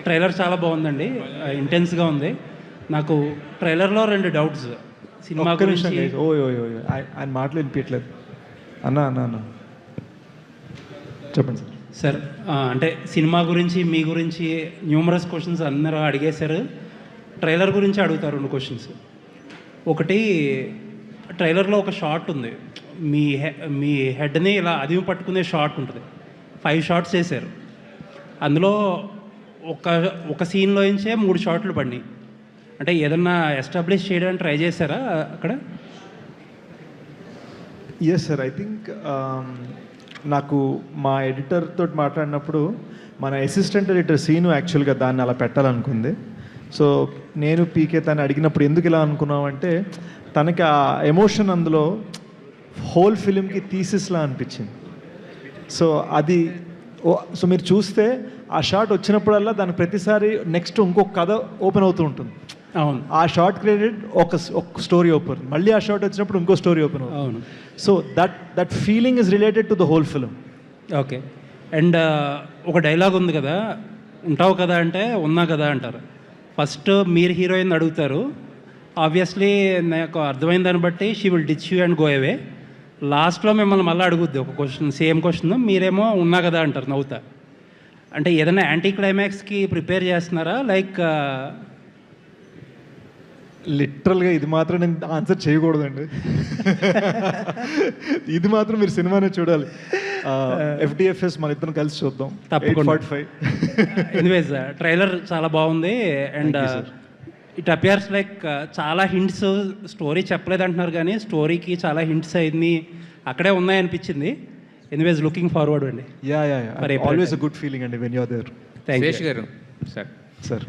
Trailer చాలా బాగుందండి, ఇంటెన్స్గా ఉంది. నాకు ట్రైలర్లో 2 డౌట్స్ సినిమా గురించి. ఆయన మాటలు వినిపించట్లేదు. అన్న చెప్పండి సార్. అంటే సినిమా గురించి, మీ గురించి న్యూమరస్ క్వశ్చన్స్ అందరూ అడిగేశారు. ట్రైలర్ గురించి అడుగుతారు 2 క్వశ్చన్స్. ఒకటి, ట్రైలర్లో ఒక షాట్ ఉంది, మీ హెడ్ని ఇలా అదిమి పట్టుకునే షాట్ ఉంటుంది. 5 షాట్స్ చేశారు. అందులో ఒక సీన్లో నుంచే 3 షాట్లు పడినాయి. అంటే ఏదన్నా ఎస్టాబ్లిష్ చేయడానికి ట్రై చేశారా అక్కడ? ఎస్ సార్, ఐ థింక్ నాకు మా ఎడిటర్ తోటి మాట్లాడినప్పుడు మన అసిస్టెంట్ ఎడిటర్ సీను యాక్చువల్గా దాన్ని అలా పెట్టాలనుకుంది. సో నేను పీకే తను అడిగినప్పుడు ఎందుకు ఇలా అనుకున్నామంటే, తనకి ఆ ఎమోషన్ అందులో హోల్ ఫిలింకి థీసిస్లా అనిపించింది. సో అది సో మీరు చూస్తే ఆ షాట్ వచ్చినప్పుడల్లా దాని ప్రతిసారి నెక్స్ట్ ఇంకొక కథ ఓపెన్ అవుతూ ఉంటుంది. అవును, ఆ షార్ట్ క్రెడిట్ ఒక స్టోరీ ఓపెన్, మళ్ళీ ఆ షార్ట్ వచ్చినప్పుడు ఇంకో స్టోరీ ఓపెన్ అవుతుంది. అవును. So that feeling is related to the whole film. Okay. And ఒక డైలాగ్ ఉంది కదా, ఉంటావు కదా అంటే ఉన్నా కదా అంటారు. ఫస్ట్ మీరు హీరోయిన్ అడుగుతారు, ఆబ్వియస్లీ నాకు అర్థమైన దాన్ని బట్టి she will ditch you and go away. లాస్ట్లో మిమ్మల్ని మళ్ళీ అడుగుద్ది ఒక క్వశ్చన్, సేమ్ క్వశ్చన్, మీరేమో ఉన్నా కదా అంటారు నవ్వుతా. అంటే ఏదైనా యాంటీ క్లైమాక్స్కి ప్రిపేర్ చేస్తున్నారా? లైక్ లిటరల్గా ఇది మాత్రం నేను ఆన్సర్ చేయకూడదండి. ఇది మాత్రం మీరు సినిమానే చూడాలి. FDFS మన ఇద్దరం కలిసి చూద్దాం. తప్పకుండా. 8:45. ఎనీవేస్, ట్రైలర్ చాలా బాగుంది. అండ్ ఇట్ అపియర్స్ లైక్ చాలా హింట్స్, స్టోరీ చెప్పలేదు అంటున్నారు కానీ స్టోరీకి చాలా హింట్స్ అయింది అక్కడే ఉన్నాయనిపించింది. ఎనీవేస్, లుకింగ్ ఫార్వర్డ్ అండి. Yeah always a good feeling అండి when you are there. Suresh garu, sir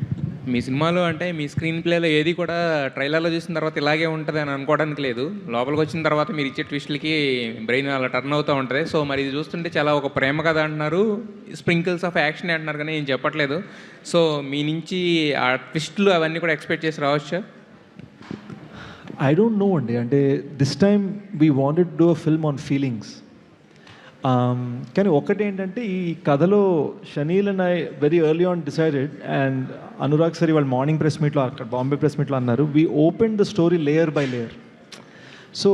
మీ సినిమాలో అంటే మీ స్క్రీన్ ప్లేలో ఏది కూడా ట్రైలర్లో చూసిన తర్వాత ఇలాగే ఉంటుంది అని అనుకోవడానికి లేదు. లోపలికి వచ్చిన తర్వాత మీరు ఇచ్చే ట్విస్ట్లకి బ్రెయిన్ అలా టర్న్ అవుతూ ఉంటుంది. సో మరి ఇది చూస్తుంటే చాలా ఒక ప్రేమ కథ అంటున్నారు, స్ప్రింకిల్స్ ఆఫ్ యాక్షన్ అంటున్నారు కానీ ఏం చెప్పట్లేదు. సో మీ నుంచి ఆ ట్విస్ట్లు అవన్నీ కూడా ఎక్స్పెక్ట్ చేసి రావచ్చా? ఐ డోంట్ నో అండి. అంటే this time we wanted to do a film on feelings. కానీ ఒకటి ఏంటంటే, ఈ కథలో chenille and I very early on decided, and Anurag సరి వాళ్ళు మార్నింగ్ ప్రెస్ మీట్లో అక్కడ బాంబే ప్రెస్ మీట్లో అన్నారు, we open the story layer by layer. So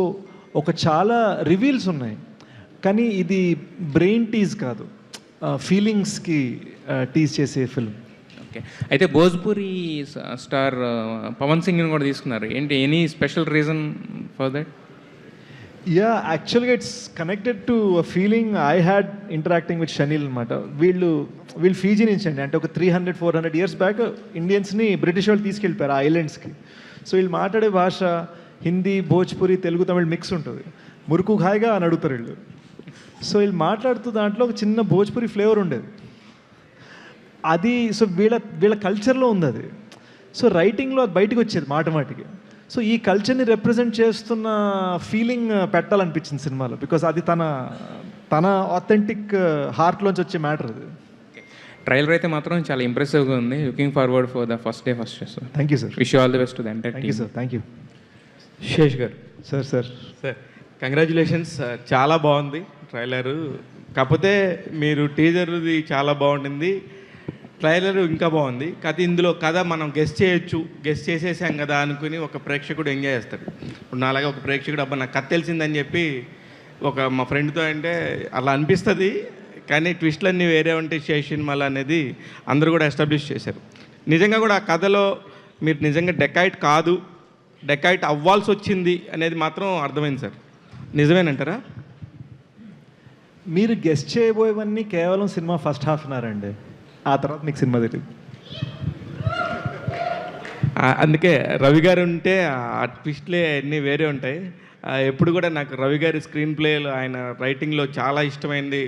ఒక చాలా రివీల్స్ ఉన్నాయి, కానీ ఇది బ్రెయిన్ టీజ్ కాదు, ఫీలింగ్స్కి టీజ్ చేసే ఫిల్మ్. ఓకే. అయితే భోజ్పురి స్టార్ పవన్ సింగ్ని కూడా తీసుకున్నారు, ఏంటి any special reason for that? Yeah, యాక్చువల్గా it's connected to a feeling I had interacting with Shaneel అనమాట. వీళ్ళు ఫీజీ నుంచి అండి, అంటే ఒక 300-400 ఇయర్స్ బ్యాక్ ఇండియన్స్ని బ్రిటిష్ వాళ్ళు తీసుకెళ్ళిపోయారు ఆ ఐలాండ్స్కి. సో వీళ్ళు మాట్లాడే భాష హిందీ, భోజ్పురి, తెలుగు, తమిళ్ మిక్స్ ఉంటుంది. మురుకు హాయిగా అని అడుగుతారు వీళ్ళు. సో వీళ్ళు మాట్లాడుతూ దాంట్లో ఒక చిన్న భోజ్పురి ఫ్లేవర్ ఉండేది. అది సో వీళ్ళ కల్చర్లో ఉంది అది. సో రైటింగ్లో అది బయటకు వచ్చేది మాటికి. సో ఈ కల్చర్ని రిప్రజెంట్ చేస్తున్న ఫీలింగ్ పెట్టాలనిపించింది సినిమాలో, బికాస్ అది తన ఆథెంటిక్ హార్ట్లోంచి వచ్చే మ్యాటర్ అది. ట్రైలర్ అయితే మాత్రం చాలా ఇంప్రెసివ్గా ఉంది. Looking forward for the first day first show. Thank you sir. Wish all the best to the entire team. Thank you sir. Thank you. Sesh garu. Sir congratulations. చాలా బాగుంది ట్రైలరు. కాకపోతే మీరు టీజర్ది చాలా బాగుంటుంది, ట్రైలర్ ఇంకా బాగుంది. కథ ఇందులో కథ మనం గెస్ట్ చేసేసాం కదా అనుకుని ఒక ప్రేక్షకుడు ఎంజాయ్ చేస్తాడు. ఇప్పుడు నాలాగా ఒక ప్రేక్షకుడు అబ్బా నాకు కథ తెలిసిందని చెప్పి మా ఫ్రెండ్తో అంటే అలా అనిపిస్తుంది. కానీ ట్విస్ట్లన్నీ వేరే ఉంటాయి శేష్ సినిమాలు అనేది అందరూ కూడా ఎస్టాబ్లిష్ చేశారు. నిజంగా కూడా ఆ కథలో మీరు నిజంగా డెకాయిట్ కాదు, డెకాయిట్ అవ్వాల్సి వచ్చింది అనేది మాత్రం అర్థమైంది సార్. నిజమేనంటారా? మీరు గెస్ట్ చేయబోయేవన్నీ కేవలం సినిమా ఫస్ట్ హాఫ్ అన్నారండి, ఆ తర్వాత మీకు సినిమా తెలియదు. అందుకే రవి గారు ఉంటే ఆ ట్విస్ట్లే అన్నీ వేరే ఉంటాయి. ఎప్పుడు కూడా నాకు రవి గారి స్క్రీన్ ప్లేలో, ఆయన రైటింగ్లో చాలా ఇష్టమైంది.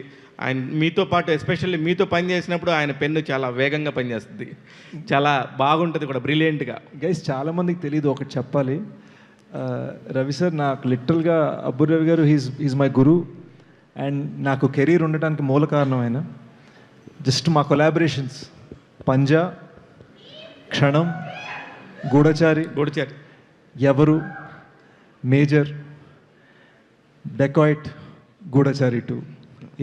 ఆయన మీతో పాటు ఎస్పెషల్లీ మీతో పని చేసినప్పుడు ఆయన పెన్ను చాలా వేగంగా పనిచేస్తుంది, చాలా బాగుంటుంది కూడా, బ్రిలియంట్గా. గైస్ చాలామందికి తెలియదు, ఒకటి చెప్పాలి. రవి సార్ నాకు లిటరల్గా, అబ్బు రవి గారు హీజ్ మై గురు, అండ్ నాకు కెరీర్ ఉండటానికి మూల కారణం ఆయన. జస్ట్ మా కొలాబరేషన్స్ పంజా, క్షణం, గూఢచారి, ఎవరు, మేజర్, డెకాయిట్, గూఢచారి 2.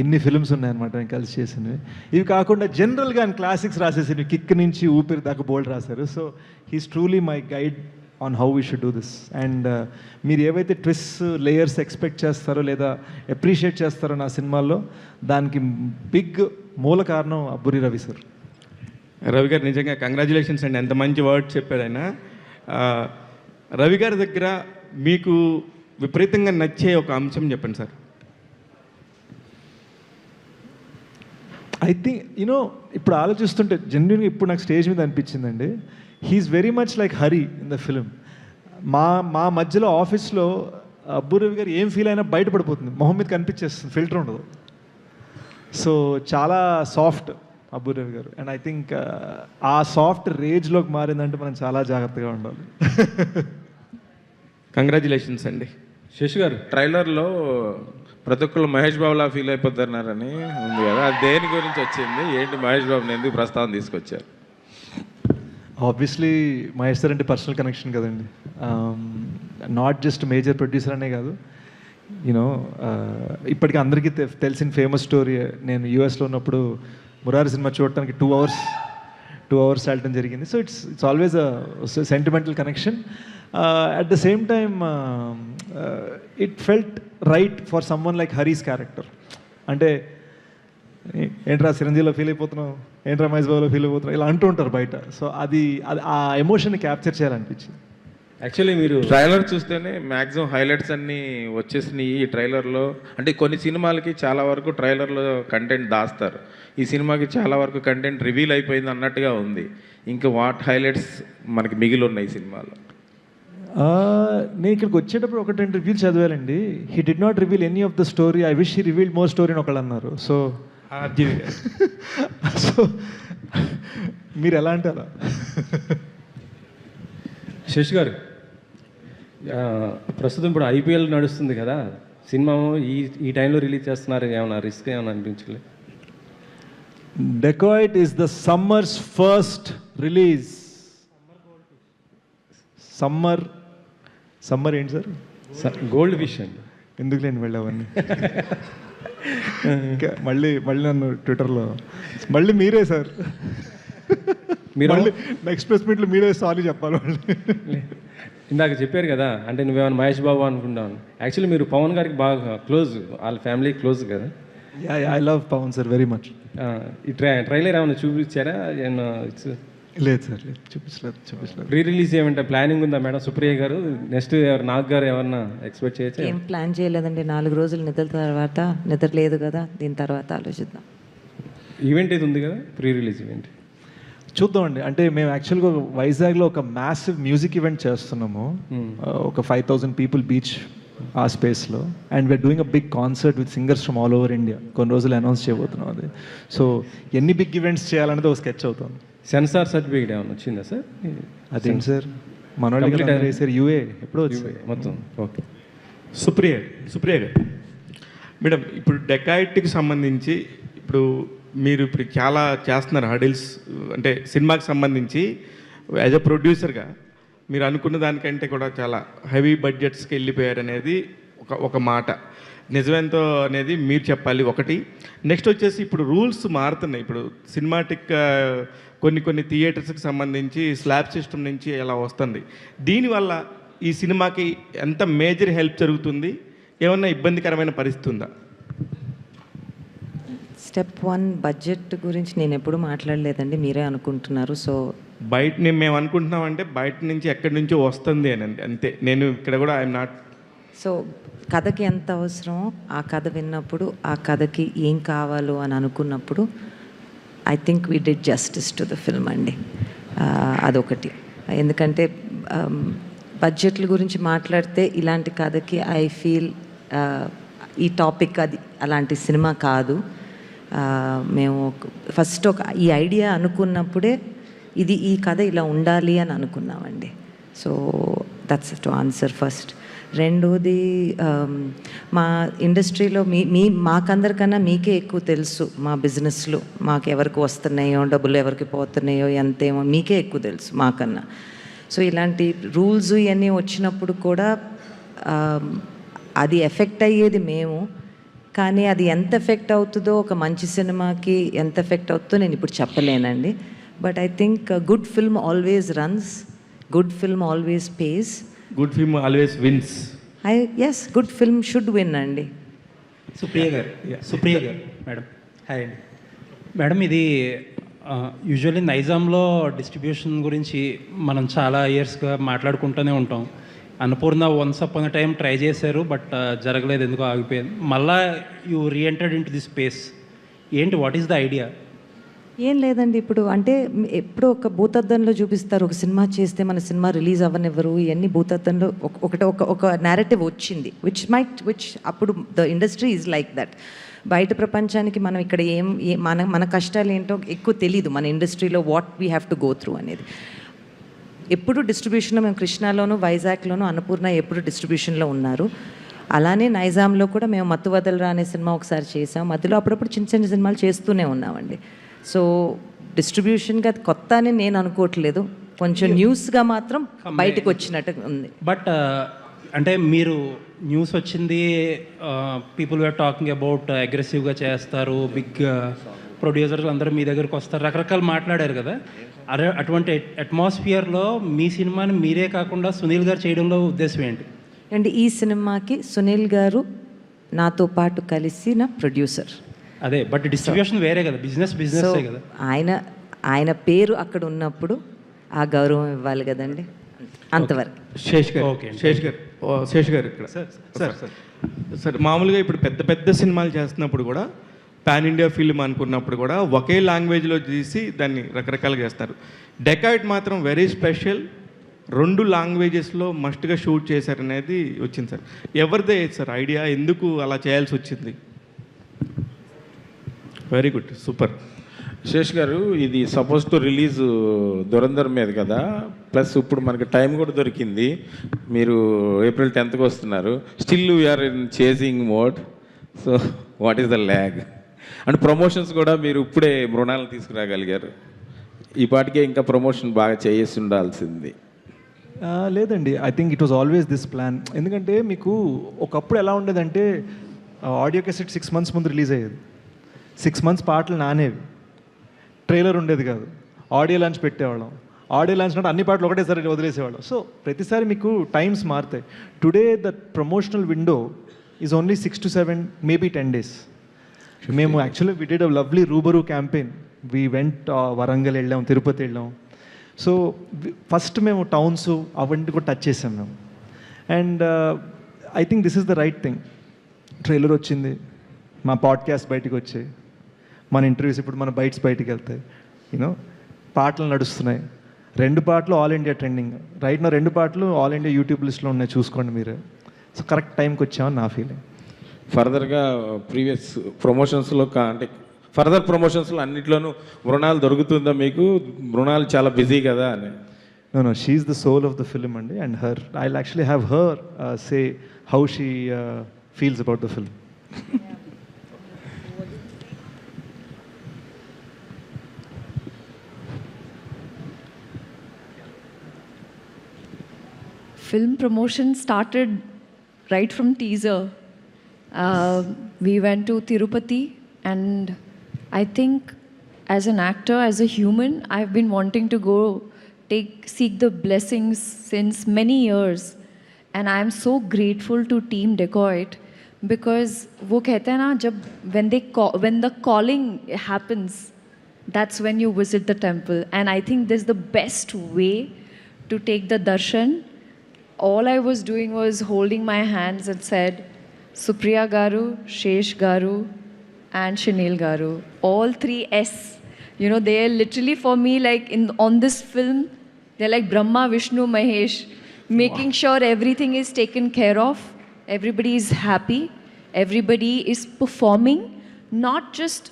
ఇన్ని ఫిల్మ్స్ ఉన్నాయన్నమాట మేము కలిసి చేసినవి. ఇవి కాకుండా జనరల్గా ఆయన క్లాసిక్స్ రాసేసినవి, కిక్ నుంచి ఊపిరి దాకా బోల్డ్ రాశారు. So he's truly my guide on how we should do this. And మీరు ఏవైతే ట్విస్ట్ లేయర్స్ ఎక్స్పెక్ట్ చేస్తారో లేదా అప్రిషియేట్ చేస్తారో నా సినిమాల్లో, దానికి బిగ్ మూల కారణం అబ్బూరి రవి సార్. రవి గారు నిజంగా కంగ్రాచులేషన్స్ అండి, ఎంత మంచి వర్డ్ చెప్పారు ఆయన. రవి గారి దగ్గర మీకు విపరీతంగా నచ్చే ఒక అంశం చెప్పండి సార్. ఐ థింక్ యూనో ఇప్పుడు ఆలోచిస్తుంటే జెన్యున్గా ఇప్పుడు నాకు స్టేజ్ మీద అనిపించిందండి, he's very much like Hari in the film. మా మధ్యలో ఆఫీస్లో అబ్బూరవి గారు ఏం ఫీల్ అయినా బయటపడిపోతుంది, మొహం మీద కనిపించేస్తుంది, ఫిల్టర్ ఉండదు. సో చాలా సాఫ్ట్ అబ్బూరవి గారు. అండ్ ఐ థింక్ ఆ సాఫ్ట్ రేజ్లోకి మారిందంటే మనం చాలా జాగ్రత్తగా ఉండాలి. కంగ్రాచులేషన్స్ అండి. శశి గారు, ట్రైలర్లో ప్రతి ఒక్కళ్ళు మహేష్ బాబులా ఫీల్ అయిపోతున్నారని ఉంది కదా, అది దేని గురించి వచ్చింది, ఏంటి మహేష్ బాబుని ఎందుకు ప్రస్తావన తీసుకొచ్చారు? ఆబ్వియస్లీ మహేష్ సార్ అంటే పర్సనల్ కనెక్షన్ కదండి, నాట్ జస్ట్ మేజర్ ప్రొడ్యూసర్ అనే కాదు. యూనో ఇప్పటికీ అందరికీ తెలిసిన ఫేమస్ స్టోరీ, నేను యూఎస్లో ఉన్నప్పుడు మురారి సినిమా చూడటానికి 2 hours వెళ్ళటం జరిగింది. So it's always sentimental connection. At the same time it felt right for someone like Hari's character. అంటే ఏంట్రా చిరంజీవిలో ఫీల్ అయిపోతున్నావు, ఏంట్రా మహేష్ బాబులో ఫీల్ అయిపోతున్నావు, ఇలా అంటూ ఉంటారు బయట. సో అది ఆ ఎమోషన్ని క్యాప్చర్ చేయాలనిపించింది. యాక్చువల్లీ మీరు ట్రైలర్ చూస్తేనే మ్యాక్సిమం హైలైట్స్ అన్నీ వచ్చేసినాయి ఈ ట్రైలర్లో. అంటే కొన్ని సినిమాలకి చాలా వరకు ట్రైలర్లో కంటెంట్ దాస్తారు, ఈ సినిమాకి చాలా వరకు కంటెంట్ రివీల్ అయిపోయింది అన్నట్టుగా ఉంది. ఇంకా వాట్ హైలైట్స్ మనకి మిగిలి ఉన్నాయి ఈ సినిమాలో? నేను ఇక్కడికి వచ్చేటప్పుడు 1-2 రివ్యూలు చదివానండి. He did not reveal any of the story, I wish he revealed more story అని ఒకళ్ళు అన్నారు. సో సో మీరు ఎలా అంటారా? శశి గారు, ప్రస్తుతం ఇప్పుడు ఐపీఎల్ నడుస్తుంది కదా, సినిమా ఈ టైంలో రిలీజ్ చేస్తున్నారు, ఏమన్నా రిస్క్ ఏమైనా అనిపించలేదు? Dacoit is the summers first release. Summer ఏంటి సార్? గోల్డ్ ఫిష్ అండి. ఎందుకు లేని వెళ్ళవన్నీ ఇంకా మళ్ళీ నన్ను ట్విట్టర్లో మళ్ళీ మీరే సార్, మీరు మళ్ళీ నెక్స్ట్ ప్రెస్ మీట్లో మీరే సారీ చెప్పాలి మళ్ళీ. ఇందాక చెప్పారు కదా, అంటే నువ్వేమైనా మహేష్ బాబు అనుకుంటాను. యాక్చువల్లీ మీరు పవన్ గారికి బాగా క్లోజ్, వాళ్ళ ఫ్యామిలీ క్లోజ్ కదా? I love Pawan sir very much. ఈ ట్రైలర్ ఏమైనా చూపించారా? లేదు సార్, లేదు, చూపించలేదు. ప్రీ రిలీజ్ ఏమంటే ప్లానింగ్ ఉందా మేడం? సుప్రియ గారు నెక్స్ట్ నాగ్ గారు ఎవరన్నా ఎక్స్పెక్ట్ చేయొచ్చా? ఏం ప్లాన్ చేయలేదండి, 4 రోజులు నిద్ర లేదు కదా, దీని తర్వాత ఆలోచిద్దాం. ఈవెంట్ ఇది ఉంది కదా, ప్రీ రిలీజ్ ఈవెంట్ చూద్దామండి. అంటే మేము యాక్చువల్గా వైజాగ్లో ఒక మ్యాసివ్ మ్యూజిక్ ఈవెంట్ చేస్తున్నాము, ఒక 5,000 పీపుల్ బీచ్ ఆ స్పేస్లో. And we're doing a big concert with singers from all over India. కొన్ని రోజులు అనౌన్స్ చేయబోతున్నాం అది. సో ఎన్ని బిగ్ ఈవెంట్స్ చేయాలనేది ఒక స్కెచ్ అవుతుంది. సెన్సార్ సర్టిఫికేట్ ఏమైనా వచ్చిందా సార్? అదేంటి సార్, మనోళ్ళు సార్ యూఏ ఎప్పుడో మొత్తం. ఓకే. సుప్రియ గారు మేడం, ఇప్పుడు డెకాయిట్కి సంబంధించి మీరు ఇప్పుడు చాలా చేస్తున్నారు హడిల్స్, అంటే సినిమాకి సంబంధించి యాజ్ అ ప్రొడ్యూసర్గా మీరు అనుకున్న దానికంటే కూడా చాలా హెవీ బడ్జెట్స్కి వెళ్ళిపోయారు అనేది ఒక మాట. నిజమేంతో అనేది మీరు చెప్పాలి ఒకటి. నెక్స్ట్ వచ్చేసి ఇప్పుడు రూల్స్ మారుతున్నాయి. ఇప్పుడు సినిమాటిక్ కొన్ని థియేటర్స్కి సంబంధించి స్లాబ్ సిస్టమ్ నుంచి ఎలా వస్తుంది, దీనివల్ల ఈ సినిమాకి ఎంత మేజర్ హెల్ప్ జరుగుతుంది, ఏమన్నా ఇబ్బందికరమైన పరిస్థితి ఉందా? స్టెప్ 1 బడ్జెట్ గురించి నేను ఎప్పుడు మాట్లాడలేదండి, మీరే అనుకుంటున్నారు. సో మేము అనుకుంటున్నామంటే బయట నుంచి ఎక్కడి నుంచో వస్తుంది అని అంతే. నేను ఇక్కడ కూడా ఐఎమ్ నాట్. సో కథకి ఎంత అవసరమో ఆ కథ విన్నప్పుడు, ఆ కథకి ఏం కావాలో అని అనుకున్నప్పుడు I think we did justice to the film అండి. అదొకటి. ఎందుకంటే బడ్జెట్ల గురించి మాట్లాడితే ఇలాంటి కథకి ఐ ఫీల్ ఈ టాపిక్ అది అలాంటి సినిమా కాదు. మేము ఫస్ట్ ఈ ఐడియా అనుకున్నప్పుడే ఈ కథ ఇలా ఉండాలి అని అనుకున్నామండి. So that's to answer first. రెండోది, మా ఇండస్ట్రీలో మాకందరికన్నా మీకే ఎక్కువ తెలుసు మా బిజినెస్లో మాకు ఎవరికి వస్తున్నాయో, డబ్బులు ఎవరికి పోతున్నాయో, ఎంతేమో మీకే ఎక్కువ తెలుసు మాకన్నా. సో ఇలాంటి రూల్స్ ఇవన్నీ వచ్చినప్పుడు కూడా అది ఎఫెక్ట్ అయ్యేది మేము, కానీ అది ఎంత ఎఫెక్ట్ అవుతుందో ఒక మంచి సినిమాకి ఎంత ఎఫెక్ట్ అవుతుందో నేను ఇప్పుడు చెప్పలేనండి. But I think good film always runs, good film always pays. Good film always wins. Yes, good film should win అండి. సుప్రియ గారు, సుప్రియ గారు మేడం. హాయ్ అండి మేడం. ఇది యూజువల్లీ నైజాంలో డిస్ట్రిబ్యూషన్ గురించి మనం చాలా ఇయర్స్గా మాట్లాడుకుంటూనే ఉంటాం. Annapurna once upon time try చేశారు, బట్ జరగలేదు, ఎందుకో ఆగిపోయింది. మళ్ళా you reentered into the space. ఏంటి, వాట్ ఈస్ ద ఐడియా? ఏం లేదండి, ఇప్పుడు అంటే ఎప్పుడో ఒక భూతద్దంలో చూపిస్తారు, ఒక సినిమా చేస్తే మన సినిమా రిలీజ్ అవ్వనివ్వరు, ఇవన్నీ భూతద్దంలో ఒక నేరేటివ్ వచ్చింది, విచ్ అప్పుడు the industry is like that. బయట ప్రపంచానికి మనం ఇక్కడ మన కష్టాలు ఏంటో ఎక్కువ తెలీదు మన ఇండస్ట్రీలో, what we have to go through అనేది. ఎప్పుడు డిస్ట్రిబ్యూషన్లో మేము కృష్ణాలోను, వైజాగ్లోను, అన్నపూర్ణ ఎప్పుడు డిస్ట్రిబ్యూషన్లో ఉన్నారు. అలానే నైజాంలో కూడా మేము మత్తు వదలరా అనే సినిమా ఒకసారి చేసాం. మధ్యలో అప్పుడప్పుడు చిన్న చిన్న సినిమాలు చేస్తూనే ఉన్నామండి. సో డిస్ట్రిబ్యూషన్గా కొత్త అని నేను అనుకోవట్లేదు, కొంచెం న్యూస్గా మాత్రం బయటకు వచ్చినట్టు ఉంది. బట్ అంటే మీరు న్యూస్ వచ్చింది, పీపుల్ ఆర్ టాకింగ్ అబౌట్ అగ్రెసివ్గా చేస్తారు, బిగ్ ప్రొడ్యూసర్స్ అందరూ మీ దగ్గరకు వస్తారు, రకరకాలు మాట్లాడారు కదా. అటువంటి అట్మాస్ఫియర్లో మీ సినిమాని మీరే కాకుండా సునీల్ గారు చేయడంలో ఉద్దేశం ఏంటి? అండ్ ఈ సినిమాకి సునీల్ గారు నాతో పాటు కలిసిన ప్రొడ్యూసర్. అదే, బట్ డిస్ట్రిబ్యూషన్ వేరే కదా, బిజినెస్ కదా. ఆయన పేరు అక్కడ ఉన్నప్పుడు ఆ గౌరవం ఇవ్వాలి కదండి, అంతవరకు. శేష్ గారు ఇక్కడ సార్ మామూలుగా ఇప్పుడు పెద్ద పెద్ద సినిమాలు చేస్తున్నప్పుడు కూడా పాన్ ఇండియా ఫిల్మ్ అనుకున్నప్పుడు కూడా ఒకే లాంగ్వేజ్లో తీసి దాన్ని రకరకాలుగా చేస్తారు. డెకాయిడ్ మాత్రం వెరీ స్పెషల్, 2 లాంగ్వేజెస్లో మస్ట్గా షూట్ చేశారనేది వచ్చింది సార్. ఎవరిదే సార్ ఐడియా, ఎందుకు అలా చేయాల్సి వచ్చింది? Very good, super. శేష్ గారు, ఇది సపోజ్ టు రిలీజ్ దురంధర్ మీద కదా, ప్లస్ ఇప్పుడు మనకి టైం కూడా దొరికింది, మీరు April 10th వస్తున్నారు, still we're in chasing mode. So what is the lag? And promotions కూడా మీరు ఇప్పుడే మృణాలను తీసుకురాగలిగారు, ఈ పాటికే ఇంకా ప్రమోషన్ బాగా చేసి ఉండాల్సింది. లేదండి, I think it was always this plan. ఎందుకంటే మీకు ఒకప్పుడు ఎలా ఉండేదంటే ఆడియో క్యాసెట్ 6 months ముందు రిలీజ్ అయ్యేది, 6 months పాటలు నానేవి, ట్రైలర్ ఉండేది కాదు, ఆడియో లాంచ్ పెట్టేవాళ్ళం, ఆడియో లాంచ్ అంటే అన్ని పాటలు ఒకటేసారి వదిలేసేవాళ్ళం. సో ప్రతిసారి మీకు టైమ్స్ మారుతాయి. Today the promotional window is only 6 to 7, maybe 10 days. మేము actually we did a lovely Rubaru campaign. We went Warangal వెళ్ళాం, తిరుపతి వెళ్ళాం. సో ఫస్ట్ మేము టౌన్స్ అవన్నీ కూడా టచ్ చేసాం మేము. And I think this is the right thing. Trailer వచ్చింది, మా పాడ్కాస్ట్ బయటికి వచ్చాయి, మన ఇంటర్వ్యూస్ ఇప్పుడు మన బైట్స్ బయటికి వెళ్తాయి, యూనో పాటలు నడుస్తున్నాయి. 2 పాటలు ఆల్ ఇండియా ట్రెండింగ్ రైట్ నా, 2 పాటలు ఆల్ ఇండియా యూట్యూబ్ లిస్ట్లో ఉన్నాయి, చూసుకోండి మీరే. సో కరెక్ట్ టైంకి వచ్చామని నా ఫీలింగ్. ఫర్దర్గా ప్రీవియస్ ప్రమోషన్స్లో అంటే ఫర్దర్ ప్రమోషన్స్లో అన్నిట్లోనూ మృణాలు దొరుకుతుందా మీకు? మృణాలు చాలా బిజీ కదా అని. No, she's the soul of the film, and I'll actually have her say how she feels about the film. Film promotion started right from teaser. We went to Tirupati, and I think as an actor, as a human, I've been wanting to go seek the blessings since many years. And I am so grateful to Team Dacoit, because वो कहते हैं ना, जब when the calling happens, that's when you visit the temple. And I think this is the best way to take the darshan. All I was doing was holding my hands and said, Supriya Garu, Shesh Garu, and Shanil Garu. All 3 S. You know, they are literally for me like on this film, they're like Brahma, Vishnu, Mahesh, making sure everything is taken care of. Everybody is happy. Everybody is performing, not just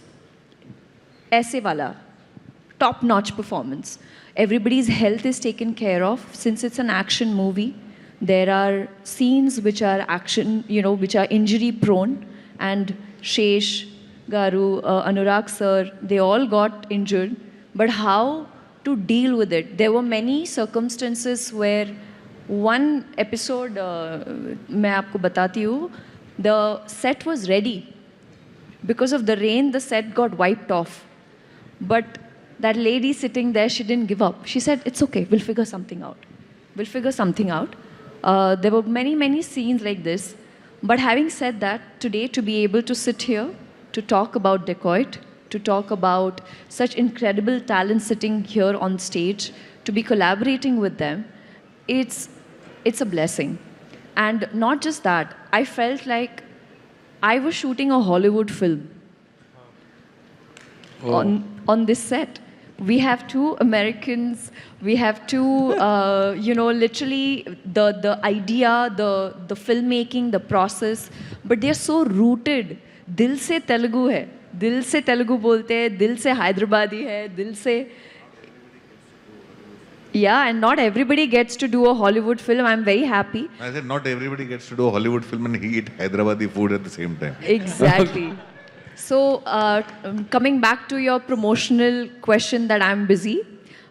aise wala, top-notch performance. Everybody's health is taken care of. Since it's an action movie, there are scenes which are action, which are injury prone, and Shesh Garu, Anurag sir, they all got injured. But how to deal with it? There were many circumstances where one episode, मैं आपको बताती हूँ, the set was ready. Because of the rain, the set got wiped off. But that lady sitting there, she didn't give up. She said, it's okay, we'll figure something out. We'll figure something out. There were many, many scenes like this. But having said that, today to be able to sit here, to talk about Dacoit, to talk about such incredible talent sitting here on stage, to be collaborating with them, it's a blessing. And not just that, I felt like I was shooting a Hollywood film on this set. We have two Americans, we have two, literally the idea, the filmmaking, the process, but they're so rooted. दिल से तेलुगु है, दिल से तेलुगु बोलते हैं, दिल से हैदराबादी है, दिल से. Yeah, and not everybody gets to do a Hollywood film. I'm very happy. I said not everybody gets to do a Hollywood film and eat Hyderabadi food at the same time. Exactly. So, coming back to your promotional question that I'm busy.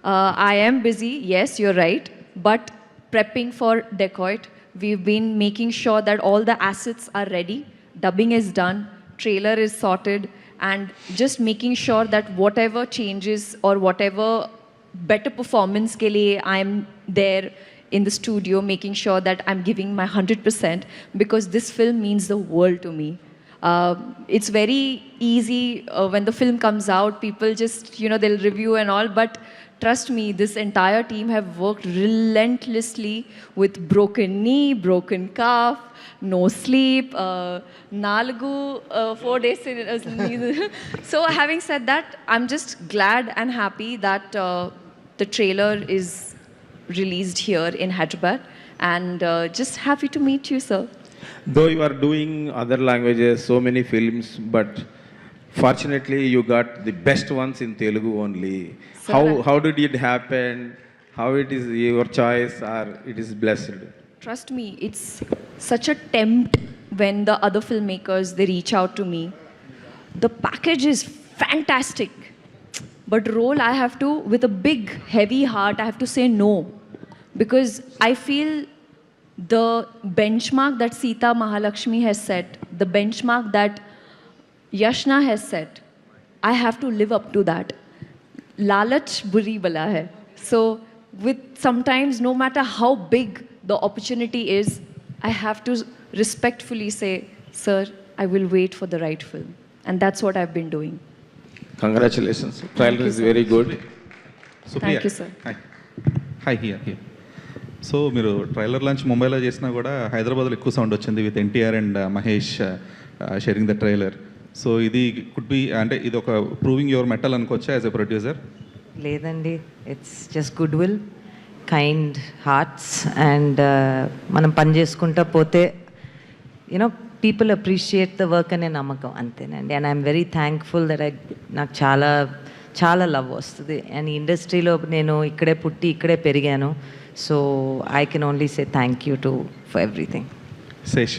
I am busy, yes, you're right. But prepping for Dacoit, we've been making sure that all the assets are ready. Dubbing is done, trailer is sorted, and just making sure that whatever changes or whatever better performance ke liye I'm there in the studio, making sure that I'm giving my 100%, because this film means the world to me. It's very easy when the film comes out, people just, they'll review and all, but trust me, this entire team have worked relentlessly with broken knee, broken calf, no sleep, 4 days. So having said that, I'm just glad and happy that the trailer is released here in Hyderabad, and just happy to meet you, sir. Though you are doing other languages, so many films, but fortunately you got the best ones in Telugu only. How did it happen? How it is your choice, or it is blessed? Trust me, it's such a tempt when the other filmmakers, they reach out to me. The package is fantastic, but role I have to, with a big, heavy heart, I have to say no. Because I feel the benchmark that Sita Mahalakshmi has set, the benchmark that Yashna has set, I have to live up to that. Lalach buri bala hai. So with sometimes, no matter how big the opportunity is, I have to respectfully say, sir, I will wait for the right film. And that's what I've been doing. Congratulations. Trailer is very good. Thank you, sir. Hi here so మీరు trailer launch ముంబైలో చేసినా కూడా హైదరాబాద్లో ఎక్కువ sound వచ్చింది with NTR and Mahesh sharing the trailer. So ఇది could be, అంటే ఇది ఒక ప్రూవింగ్ యువర్ మెటల్ అనుకోవచ్చా యాజ్ ఎ ప్రొడ్యూసర్? లేదండి, it's just good will, kind hearts, and మనం పని చేసుకుంటా పోతే పీపుల్ అప్రిషియేట్ ద వర్క్ అనే నమ్మకం, అంతేనండి. And I'm very thankful that నాకు చాలా చాలా లవ్ వస్తుంది. అండ్ ఇండస్ట్రీలో నేను ఇక్కడే పుట్టి ఇక్కడే పెరిగాను. So I can only say thank you for everything. Sesh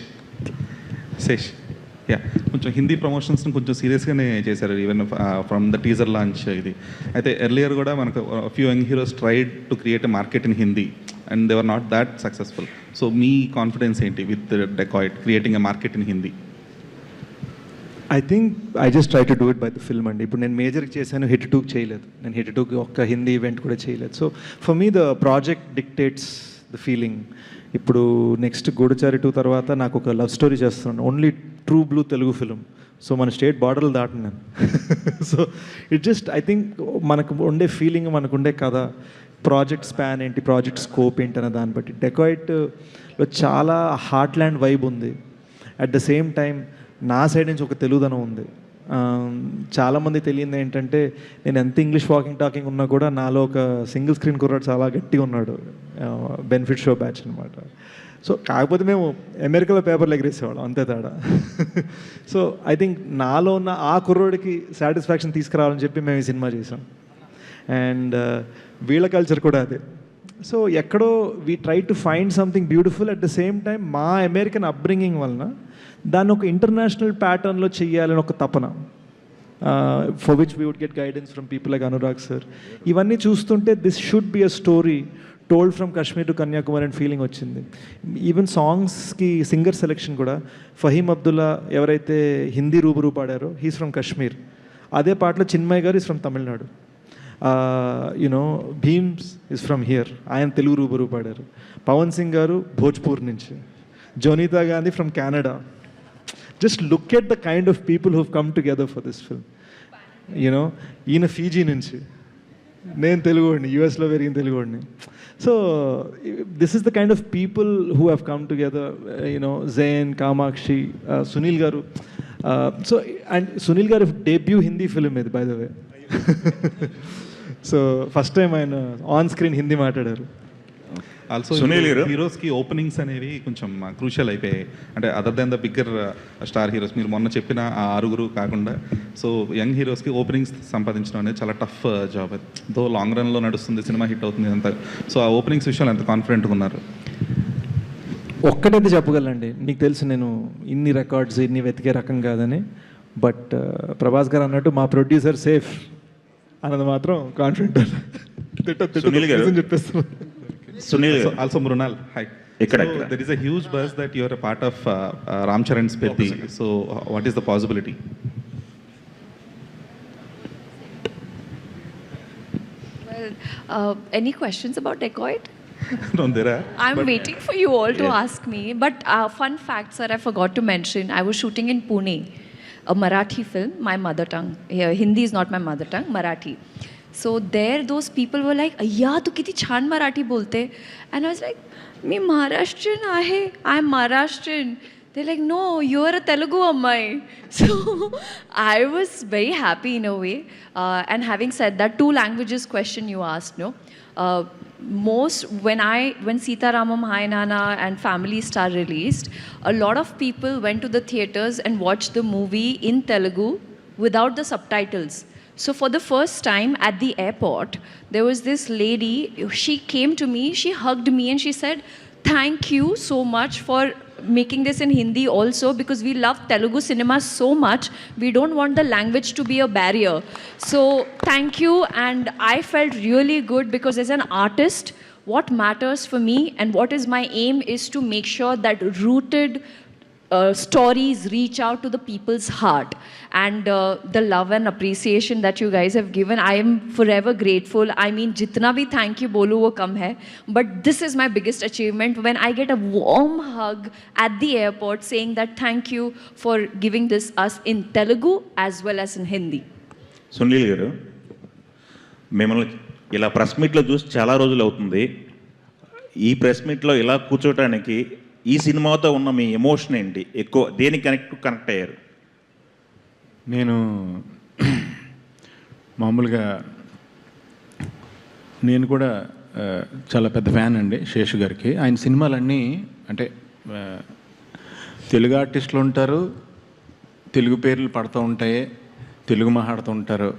yeah, కొంచెం హిందీ ప్రమోషన్స్ని కొంచెం సీరియస్గానే చేశారు, even from the teaser launch ఇది. అయితే ఎర్లియర్ కూడా మనకు few young heroes tried to create a market in Hindi and they were not that successful. So మీ కాన్ఫిడెన్స్ ఏంటి with Dacoit creating a market in Hindi? I think I just try to do it by the film అండి. ఇప్పుడు నేను మేజర్కి చేశాను, hit 2కి చేయలేదు. నేను hit 2కి ఒక్క హిందీ ఈవెంట్ కూడా చేయలేదు. So for me the project dictates the feeling. ఇప్పుడు నెక్స్ట్ గూఢచారి 2 తర్వాత నాకు ఒక లవ్ స్టోరీ చేస్తున్నాను, only true blue Telugu film. So మన స్టేట్ బార్డర్లు దాటినాను. So it just I think మనకు ఉండే ఫీలింగ్, మనకు ఉండే కథ, ప్రాజెక్ట్ స్పాన్ ఏంటి, ప్రాజెక్ట్ స్కోప్ ఏంటి అన్న దాన్ని బట్టి డెకాయిట్లో చాలా హార్ట్ ల్యాండ్ వైబ్ ఉంది. అట్ ద సేమ్ టైం నా సైడ్ నుంచి ఒక తెలుగుదనం ఉంది. చాలామంది తెలియదు ఏంటంటే, నేను ఎంత ఇంగ్లీష్ వాకింగ్ టాకింగ్ ఉన్నా కూడా నాలో ఒక సింగిల్ స్క్రీన్ కుర్రాడు చాలా గట్టిగా ఉన్నాడు, బెనిఫిట్ షో బ్యాచ్ అనమాట. సో కాకపోతే మేము అమెరికాలో పేపర్లు ఎగిరేసేవాళ్ళం, అంతే తేడా. సో ఐ థింక్ నాలో ఉన్న ఆ కుర్రోడికి సాటిస్ఫాక్షన్ తీసుకురావాలని చెప్పి మేము ఈ సినిమా చేసాం. అండ్ వీళ్ళ కల్చర్ కూడా అదే. సో ఎక్కడో we try to find something beautiful. At the same time మా అమెరికన్ అప్బ్రింగింగ్ వలన దాన్ని ఒక ఇంటర్నేషనల్ ప్యాటర్న్లో చెయ్యాలని ఒక తపన, for which we would get guidance from people like Anurag sir. ఇవన్నీ చూస్తుంటే this should be a story told from Kashmir to Kanyakumari and feeling వచ్చింది. ఈవెన్ సాంగ్స్కి సింగర్ సెలెక్షన్ కూడా ఫహీమ్ అబ్దుల్లా ఎవరైతే హిందీ రూబరూ పాడారో హీస్ ఫ్రమ్ కాశ్మీర్. అదే పాటలో చిన్మయ్ గారు is from Tamil Nadu. You know Bheems is from here, ఆయన తెలుగు రూబరూ పాడారు. పవన్ సింగ్ గారు భోజ్పూర్ నుంచి, Jonita Gandhi from Canada. Just look at the kind of people who've come together for this film. You know ఈయన ఫీజీ నుంచి, నేను తెలుగువాడిని, యూఎస్లో పెరిగిన తెలుగువాడిని. So this is the kind of people who have come together. You know Jain, Kamakshi, Sunil garu. So and Sunil garu debut Hindi film ఇది by the way. So first time ఆయన on screen Hindi మాట్లాడారు. ఆల్సో సునీల్ గారు హీరోస్కి ఓపెనింగ్స్ అనేవి కొంచెం క్రూషియల్ అయిపోయాయి. అంటే other than the bigger star heroes, మీరు మొన్న చెప్పిన ఆ 6 కాకుండా, సో యంగ్ హీరోస్కి ఓపెనింగ్స్ సంపాదించడం అనేది చాలా టఫ్ జాబ్. అది దో లాంగ్ రన్లో నడుస్తుంది, సినిమా హిట్ అవుతుంది అంతా. సో ఆ ఓపెనింగ్స్ విషయంలో ఎంత కాన్ఫిడెంట్గా ఉన్నారు? ఒక్కటైతే చెప్పగలండి, నీకు తెలుసు నేను ఇన్ని రికార్డ్స్ ఇన్ని వెతికే రకం కాదని. బట్ ప్రభాస్ గారు అన్నట్టు మా ప్రొడ్యూసర్ సేఫ్ అన్నది మాత్రం కాన్ఫిడెంట్. సునీల్ గారు చెప్పేస్తున్నాను. సునీల్ గారు also Mrunal, hi. There is a huge buzz that you are a part of Ram Charan's Pethi. So what is the possibility? Well, any questions about Dacoit? No, there are. I'm waiting for you all to ask me. But fun fact, sir, I forgot to mention, I was shooting in Pune, a Marathi film, my mother tongue. Hindi is not my mother tongue, Marathi. So there, those people were like, "Ayya, tu kiti chan Marathi bolte." And I was like, "Me Maharashtrian aahe. I'm Maharashtrian." They're like, "No, you're a Telugu ammai." So I was very happy in a way. And having said that, 2 languages question you asked, no? When Sita Ramam Hai Nana and Family Star released, a lot of people went to the theaters and watched the movie in Telugu without the subtitles. So for the first time at the airport, there was this lady, she came to me, she hugged me and she said, "Thank you so much for making this in Hindi also, because we love Telugu cinema so much. We don't want the language to be a barrier. So thank you." And I felt really good because as an artist, what matters for me and what is my aim is to make sure that rooted stories reach out to the people's heart. And the love and appreciation that you guys have given, I am forever grateful. I mean, jitna bhi thank you bolu wo kam hai, but this is my biggest achievement when I get a warm hug at the airport saying that thank you for giving this us in Telugu as well as in Hindi. Sunil గారు, మిమ్మల్ని ఇలా press మీట్లో చూసి చాలా రోజులు అవుతుంది. ఈ press మీట్లో ఇలా కూర్చోటానికి ఈ సినిమాతో ఉన్న మీ ఎమోషన్ ఏంటి? ఎక్కువ దేనికి కనెక్ట్ అయ్యారు? నేను మామూలుగా నేను కూడా చాలా పెద్ద ఫ్యాన్ అండి శేషు గారికి. ఆయన సినిమాలన్నీ అంటే తెలుగు ఆర్టిస్టులు ఉంటారు, తెలుగు పేర్లు పడుతూ ఉంటాయి, తెలుగు మాట్లాడుతూ ఉంటారు.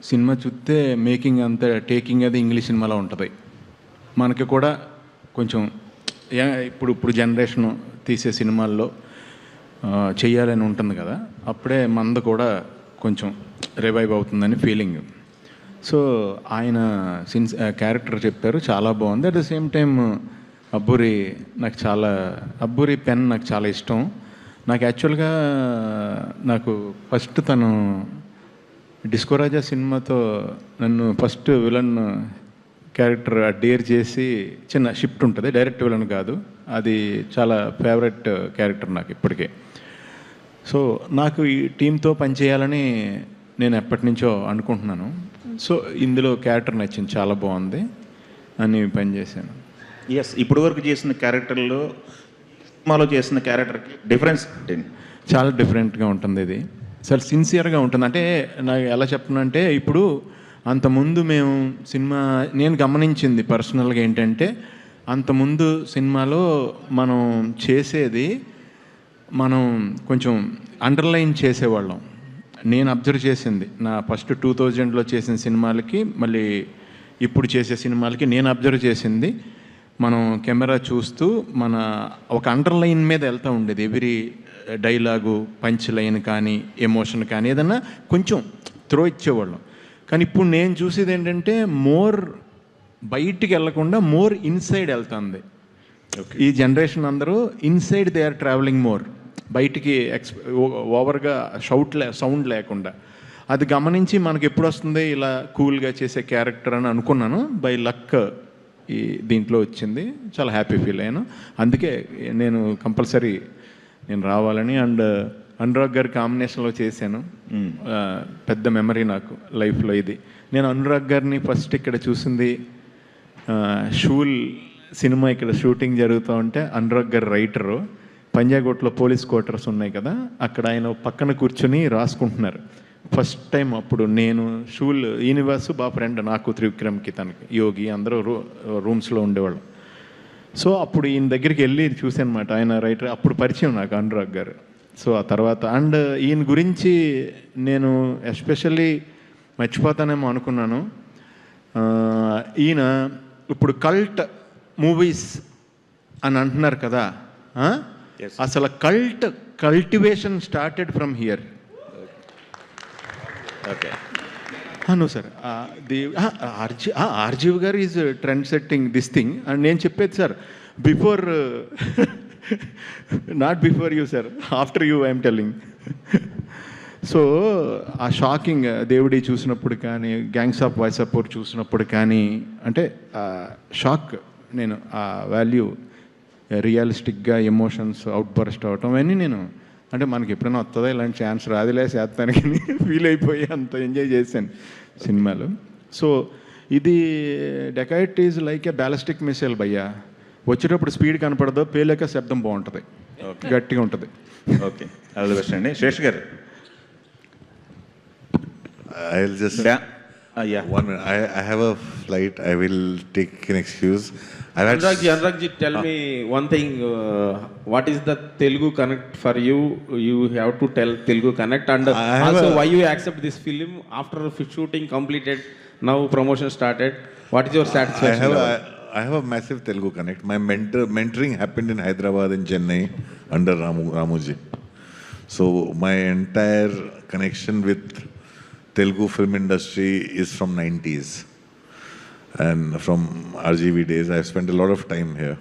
సినిమా చూస్తే మేకింగ్ అంతా టేకింగ్ అది ఇంగ్లీష్ సినిమాలో ఉంటుంది. మనకి కూడా కొంచెం ఇప్పుడు జనరేషన్ తీసే సినిమాల్లో చెయ్యాలని ఉంటుంది కదా, అప్పుడే మంద కూడా కొంచెం రివైవ్ అవుతుందని ఫీలింగ్. సో ఆయన క్యారెక్టర్ చెప్పారు, చాలా బాగుంది. At the same time Abburi pen నాకు చాలా ఇష్టం. నాకు యాక్చువల్గా నాకు ఫస్ట్ తను డిస్కో రాజా సినిమాతో నన్ను ఫస్ట్ విలన్ క్యారెక్టర్ డేర్ చేసి, చిన్న షిఫ్ట్ ఉంటుంది, డైరెక్ట్ విలన్ కాదు, అది చాలా ఫేవరెట్ క్యారెక్టర్ నాకు ఇప్పటికే. సో నాకు ఈ టీంతో పనిచేయాలని నేను ఎప్పటి నుంచో అనుకుంటున్నాను. సో ఇందులో క్యారెక్టర్ నచ్చింది, చాలా బాగుంది అని పనిచేశాను. ఎస్, ఇప్పుడు వరకు చేసిన క్యారెక్టర్లో సినిమాలో చేసిన క్యారెక్టర్కి డిఫరెన్స్ చాలా డిఫరెంట్గా ఉంటుంది. ఇది చాలా సిన్సియర్గా ఉంటుంది. అంటే నాకు ఎలా చెప్పనంటే, ఇప్పుడు అంతకుముందు మేము నేను గమనించింది పర్సనల్గా ఏంటంటే, అంతకుముందు సినిమాలో మనం చేసేది మనం కొంచెం అండర్లైన్ చేసేవాళ్ళం. నేను అబ్జర్వ్ చేసింది నా ఫస్ట్ 2000లో చేసిన సినిమాలకి మళ్ళీ ఇప్పుడు చేసే సినిమాలకి నేను అబ్జర్వ్ చేసింది, మనం కెమెరా చూస్తూ మన ఒక అండర్లైన్ మీద వెళ్తూ ఉండేది. ఎవ్రీ డైలాగు, పంచ్ లైన్ కానీ, ఎమోషన్ కానీ ఏదన్నా కొంచెం త్రో ఇచ్చేవాళ్ళం. కానీ ఇప్పుడు నేను చూసేది ఏంటంటే, మోర్ బయటికి వెళ్లకుండా మోర్ ఇన్సైడ్ వెళ్తుంది. ఈ జనరేషన్ అందరూ inside they are travelling more, బయటికి ఓవర్గా సౌండ్ లేకుండా. అది గమనించి మనకి ఎప్పుడు వస్తుంది ఇలా కూల్గా చేసే క్యారెక్టర్ అని అనుకున్నాను. బై లక్ ఈ దీంట్లో వచ్చింది, చాలా హ్యాపీ ఫీల్ అయ్యాను. అందుకే నేను కంపల్సరీ నేను రావాలని. అండ్ అనురాగ్ గారి కాంబినేషన్లో చేశాను. పెద్ద మెమరీ నాకు లైఫ్లో ఇది. నేను అనురాగ్ గారిని ఫస్ట్ ఇక్కడ చూసింది షూల్ సినిమా ఇక్కడ షూటింగ్ జరుగుతూ ఉంటే, అనురాగ్ గారు రైటరు, పంజాగుట్లో పోలీస్ క్వార్టర్స్ ఉన్నాయి కదా, అక్కడ ఆయన పక్కన కూర్చొని రాసుకుంటున్నారు. ఫస్ట్ టైం అప్పుడు నేను షూల్ యూనివర్స్ బాగా ఫ్రెండ్ నాకు, త్రివిక్రమ్కి, తనకి, యోగి అందరూ రూమ్స్లో ఉండేవాళ్ళం. సో అప్పుడు ఈయన దగ్గరికి వెళ్ళి చూశాను అనమాట. ఆయన రైటర్, అప్పుడు పరిచయం నాకు అనురాగ్ గారు. సో ఆ తర్వాత అండ్ ఈయన గురించి నేను ఎస్పెషల్లీ మర్చిపోతానేమో అనుకున్నాను. ఈయన ఇప్పుడు కల్ట్ మూవీస్ అని అంటున్నారు కదా, అసలు cultivation started from here. Okay, no sir, RGV garu is trend setting this thing. And నేను చెప్పేది sir, before not before you sir, after you I'm telling. So ఆ షాకింగ్ దేవుడి చూసినప్పుడు కానీ, గ్యాంగ్స్ ఆఫ్ వాయిసపూర్ చూసినప్పుడు కానీ, అంటే షాక్, నేను ఆ వాల్యూ రియలిస్టిక్గా ఎమోషన్స్ అవుట్ బర్స్ట్ అవటం అవన్నీ నేను, అంటే మనకి ఎప్పుడైనా వస్తుందా ఇలాంటి ఛాన్స్, రాదులే చేస్తానికి ఫీల్ అయిపోయి అంత ఎంజాయ్ చేశాను సినిమాలో. సో ఇది dacoit is like A ballistic missile భయ్యా, వచ్చేటప్పుడు స్పీడ్ కనపడదు, పేలేక శబ్దం బాగుంటుంది, గట్టిగా ఉంటుంది. ఓకే, ఆల్ ది బెస్ట్ అండి. శేష్ గారు. I'll just yeah. 1 minute. I have a flight. I will take an excuse. Anurag ji, tell me one thing. What is the Telugu Connect for you? You have to tell Telugu Connect, and also why you accept this film after shooting completed. Now promotion started. What is your satisfaction? I have a massive Telugu Connect. My mentoring happened in Hyderabad and Chennai under Ramuji. So my entire connection with Telugu film industry is from 90s. And from RGV days, I've spent a lot of time here.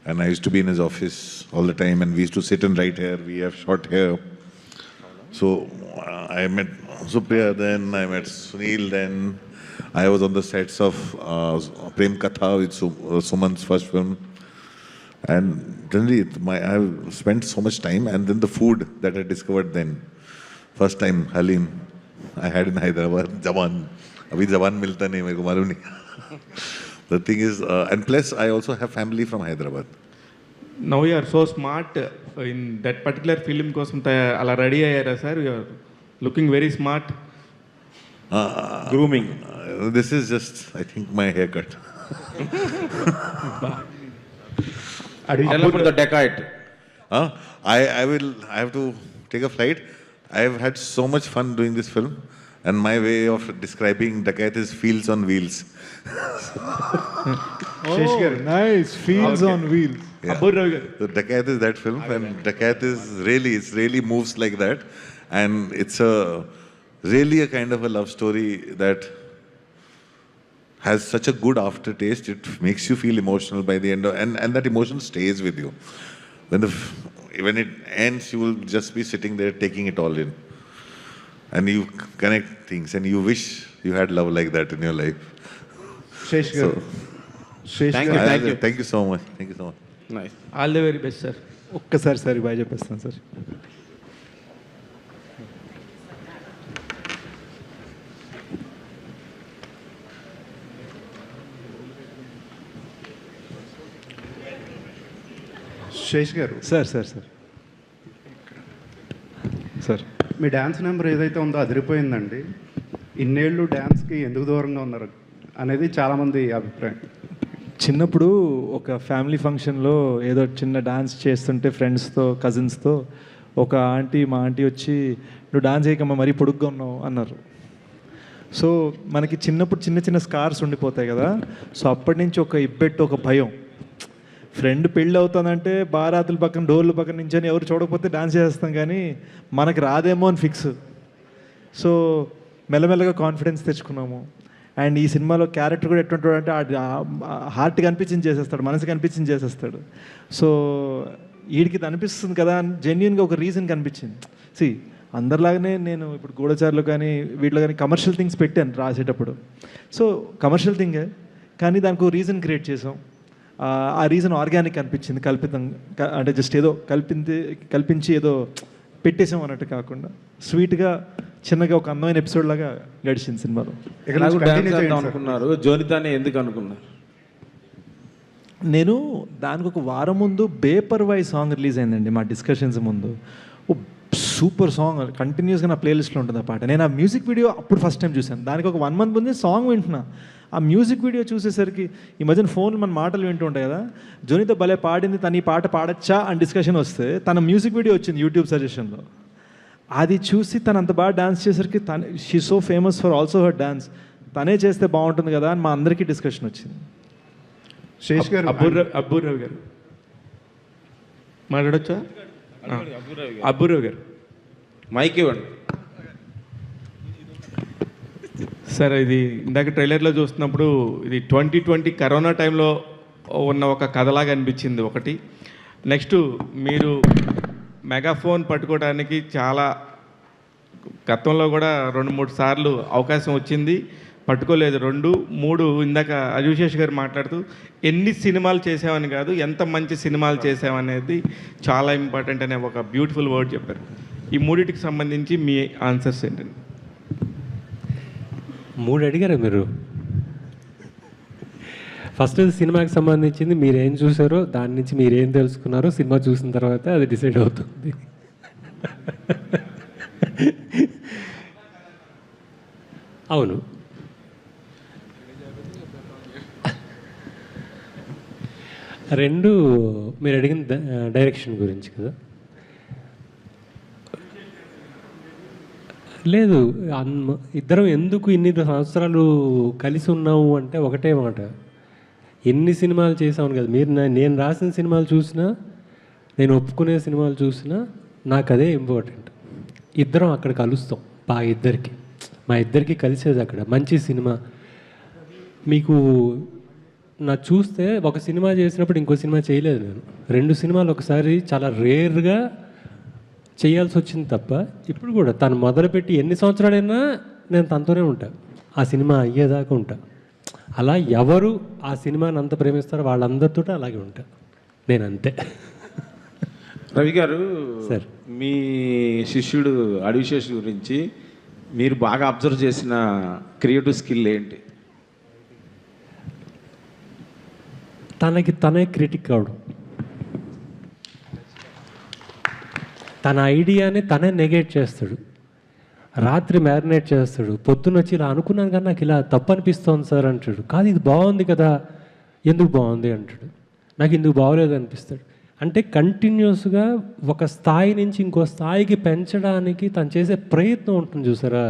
And I used to be in his office all the time, and we used to sit and write here. We have shot here. So I met Supriya then, I met Sunil then. I was on the sets of Prem Katha with Suman's first film. And generally, I've spent so much time. And then the food that I discovered then. First time, Halim, I had in Hyderabad, Jawan. Abhi Jawan milta nahi, mere ko malum nahi. The thing is, and plus I also have family from Hyderabad. Now you are so smart in that particular film kosam ala ready ayyara sir. You are looking very smart. Grooming. This is just, I think, my haircut. Tell about the Dacoit. I have to take a flight. I have had so much fun doing this film, and my way of describing Dacoit is feels on wheels. Nice, feels on wheels. Yeah. So Dacoit is that film, and Dacoit is really moves like that, and it's really a kind of a love story that has such a good aftertaste. It makes you feel emotional by the end, and that emotion stays with you. When it ends, you will just be sitting there taking it all in, and you connect things, and you wish you had love like that in your life. Shesh garu. Thank you so much. Thank you so much. Nice. All the very best, sir. ఒక్కసారి sir bye చెప్పేస్తాను sir. Sesh garu. Sir మీ dance number ఏదైతే ఉందో అదిరిపోయిందండి. ఇన్నేళ్ళు డ్యాన్స్కి ఎందుకు దూరంగా ఉన్నారు అనేది చాలామంది అభిప్రాయం. చిన్నప్పుడు ఒక ఫ్యామిలీ ఫంక్షన్లో ఏదో చిన్న డాన్స్ చేస్తుంటే ఫ్రెండ్స్తో కజిన్స్తో ఒక మా ఆంటీ వచ్చి నువ్వు డాన్స్ చేయకమ్మా మరీ పొడుగ్గా ఉన్నావు అన్నారు. సో మనకి చిన్నప్పుడు చిన్న స్కార్స్ ఉండిపోతాయి కదా. సో అప్పటి నుంచి ఒక ఇబ్బెట్టు, ఒక భయం. ఫ్రెండ్ పెళ్ళి అవుతుందంటే బారాతుల పక్కన డోర్ల పక్కన నుంచి ఎవరు చూడకపోతే డాన్స్ చేస్తాం, కానీ మనకు రాదేమో అని ఫిక్స్. సో మెల్లమెల్లగా కాన్ఫిడెన్స్ తెచ్చుకున్నాము. అండ్ ఈ సినిమాలో క్యారెక్టర్ కూడా ఎటువంటి అంటే హార్ట్ కనిపించింది చేసేస్తాడు, మనసు కనిపించింది చేసేస్తాడు. సో వీడికి ఇది అనిపిస్తుంది కదా అని జెన్యున్గా ఒక రీజన్ కనిపించింది. సి అందరిలాగానే నేను ఇప్పుడు గూఢచారులు కానీ వీటిలో కానీ కమర్షియల్ థింగ్స్ పెట్టాను రాసేటప్పుడు. సో కమర్షియల్ థింగే కానీ దానికి ఒక రీజన్ క్రియేట్ చేసాం. ఆ రీజన్ ఆర్గానిక్ అనిపించింది, అంటే జస్ట్ ఏదో కల్పించి ఏదో పెట్టేసాం అన్నట్టు కాకుండా స్వీట్గా చిన్నగా ఒక అందమైన ఎపిసోడ్ లాగా గడిచింది సినిమాలో. అనుకున్నారు జోనితానే ఎందుకు అనుకున్నారు? నేను దానికి ఒక వారం ముందు బేపర్వాయ్ సాంగ్ రిలీజ్ అయిందండి మా డిస్కషన్స్ ముందు. ఓ సూపర్ సాంగ్, కంటిన్యూస్గా నా ప్లేలిస్ట్లో ఉంటుంది ఆ పాట. నేను ఆ మ్యూజిక్ వీడియో అప్పుడు ఫస్ట్ టైం చూశాను. దానికి ఒక 1 month ముందే సాంగ్ వింటున్నా. ఆ మ్యూజిక్ వీడియో చూసేసరికి ఈ మధ్యన ఫోన్ మన మాటలు వింటూ ఉంటాయి కదా, జోనితో భలే పాడింది, తను ఈ పాట పాడచ్చా అని డిస్కషన్ వస్తే తన మ్యూజిక్ వీడియో వచ్చింది యూట్యూబ్ సజెషన్లో. అది చూసి తను అంత బాగా డాన్స్ చేసరికి she so famous for also her dance, తనే చేస్తే బాగుంటుంది కదా అని మా అందరికీ డిస్కషన్ వచ్చింది. శేష్ గారు, అబ్బూరావు గారు మాట్లాడచ్చా? అబ్బూరావు గారు మైక్ ఇవ్వండి. సార్, ఇది ఇందాక ట్రైలర్లో చూస్తున్నప్పుడు ఇది 2020 కరోనా టైంలో ఉన్న ఒక కథలాగా అనిపించింది ఒకటి. నెక్స్ట్ మీరు మెగాఫోన్ పట్టుకోవడానికి చాలా గతంలో కూడా 2-3 సార్లు అవకాశం వచ్చింది, పట్టుకోలేదు. 2-3 ఇందాక అజుశేష్ గారు మాట్లాడుతూ ఎన్ని సినిమాలు చేసామని కాదు, ఎంత మంచి సినిమాలు చేసామనేది చాలా ఇంపార్టెంట్ అనే ఒక బ్యూటిఫుల్ వర్డ్ చెప్పారు. ఈ మూడింటికి సంబంధించి మీ ఆన్సర్స్ ఏంటండి? 3 అడిగారా మీరు? ఫస్ట్ సినిమాకి సంబంధించింది మీరేం చూసారో దాని నుంచి మీరేం తెలుసుకున్నారో సినిమా చూసిన తర్వాత అది డిసైడ్ అవుతుంది. అవును, రెండు మీరు అడిగిన డైరెక్షన్ గురించి కదా. లేదు, ఇద్దరం ఎందుకు ఇన్ని సంవత్సరాలు కలిసి ఉన్నాము అంటే ఒకటే మాట, ఎన్ని సినిమాలు చేసామని కదా. మీరు నేను రాసిన సినిమాలు చూసినా, నేను ఒప్పుకునే సినిమాలు చూసినా నాకు అదే ఇంపార్టెంట్. ఇద్దరం అక్కడ కలుస్తాం మా ఇద్దరికి కలిసేది అక్కడ మంచి సినిమా. మీకు నా చూస్తే ఒక సినిమా చేసినప్పుడు ఇంకో సినిమా చేయలేదు నేను. 2 సినిమాలు ఒకసారి చాలా రేర్గా చేయాల్సి వచ్చింది తప్ప, ఇప్పుడు కూడా తను మొదలుపెట్టి ఎన్ని సంవత్సరాలైనా నేను తనతోనే ఉంటా, ఆ సినిమా అయ్యేదాకా ఉంటా. అలా ఎవరు ఆ సినిమాని అంత ప్రేమిస్తారో వాళ్ళందరితో అలాగే ఉంటా నేను, అంతే. రవి గారు, సార్, మీ శిష్యుడు అడివిశేష్ గురించి మీరు బాగా అబ్జర్వ్ చేసిన క్రియేటివ్ స్కిల్ ఏంటి? తనకి తనే క్రిటిక్ అవడం, తన ఐడియాని తనే నెగేట్ చేస్తాడు, రాత్రి మ్యారినేట్ చేస్తాడు, పొద్దున్న వచ్చి ఇలా అనుకున్నాను కానీ నాకు ఇలా తప్పు అనిపిస్తోంది సార్ అంటాడు. కాదు ఇది బాగుంది కదా, ఎందుకు బాగుంది అంటాడు, నాకు ఇందుకు బాగోలేదు అనిపిస్తాడు. అంటే కంటిన్యూస్గా ఒక స్థాయి నుంచి ఇంకో స్థాయికి పెంచడానికి తను చేసే ప్రయత్నం ఉంటుంది చూసారా,